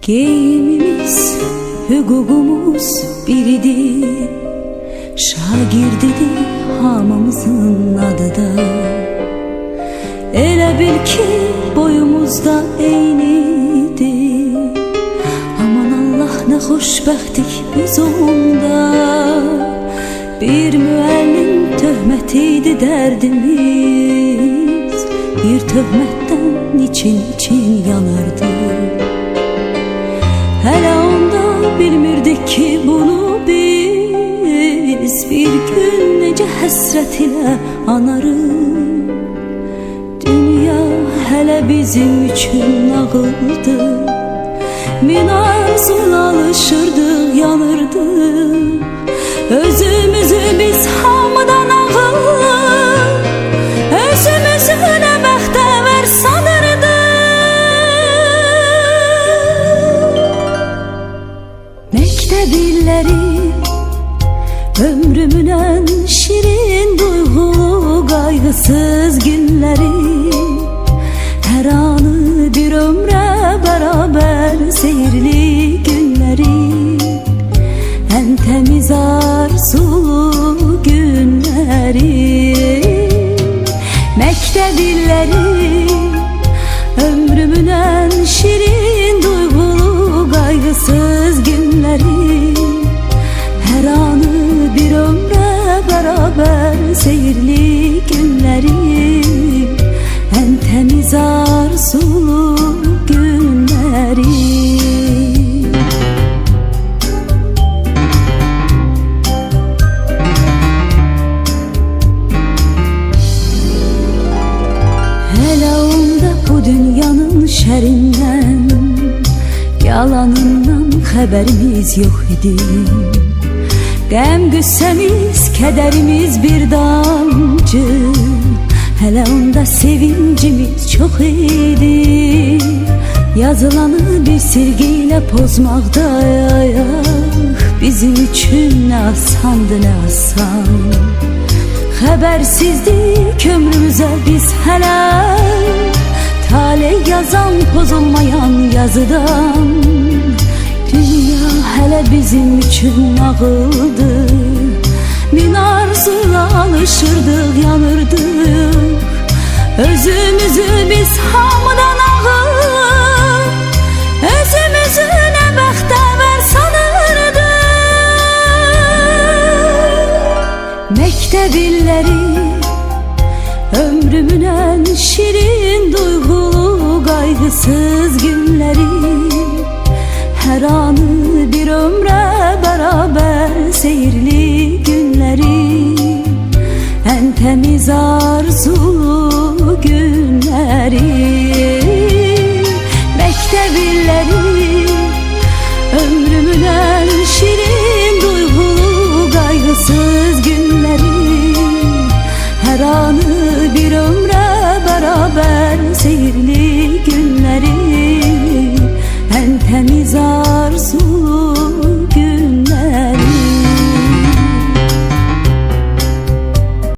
Geyimimiz, hüququmuz biridir. Şagirdidir hamımızın adı da. Elə bil ki boyumuzda eynidir. Aman Allah nə xoşbəxtlik biz onda. Bir müəllim töhmətiydi dərdimiz. Bir töhmətdən için yanardı. Hələ onda bilmirdik ki bunu biz bir gün necə həsrət ilə anarıq. Dünya hələ bizim üçün nağıldı. Min arzuyla alışırdıq, yanırdıq. Özümüzü biz hamıdan ağır, özümüzü nə bəxtəvər sanırdıq. Məktəb illəri ömrümün en şirin duygulu kaygısız günleri. Her anı bir ömre beraber seyirli günleri. En temiz arzulu günleri. Mektep illeri ömrümün en şirin duygulu kaygısız günleri. Her anı bir ömre beraber seyirli günleri. En temiz arzulu günleri. Hele onda bu dünyanın şerinden, yalanından haberimiz yok idi. Qəm qüssəmiz, kədərimiz bir damcı. Hələ onda sevincimiz çox idi. Yazılanı bir silgiyle pozmaqda bizim üçün nə asandı, nə asan. Xəbərsizdik ömrümüzə biz hələ, taley yazan pozulmayan yazıdan. Dünya hələ bizim üçün nağıldı. Min arzuyla alışırdıq, yanırdıq. Özümüzü biz hamıdan ağır, özümüzü nə bəxtəvər sanırdıq. Məktəb illəri ömrümün en şirin duygulu kaygısız günleri. Her anı bir ömre beraber seyirli günleri. En temiz arzulu günleri.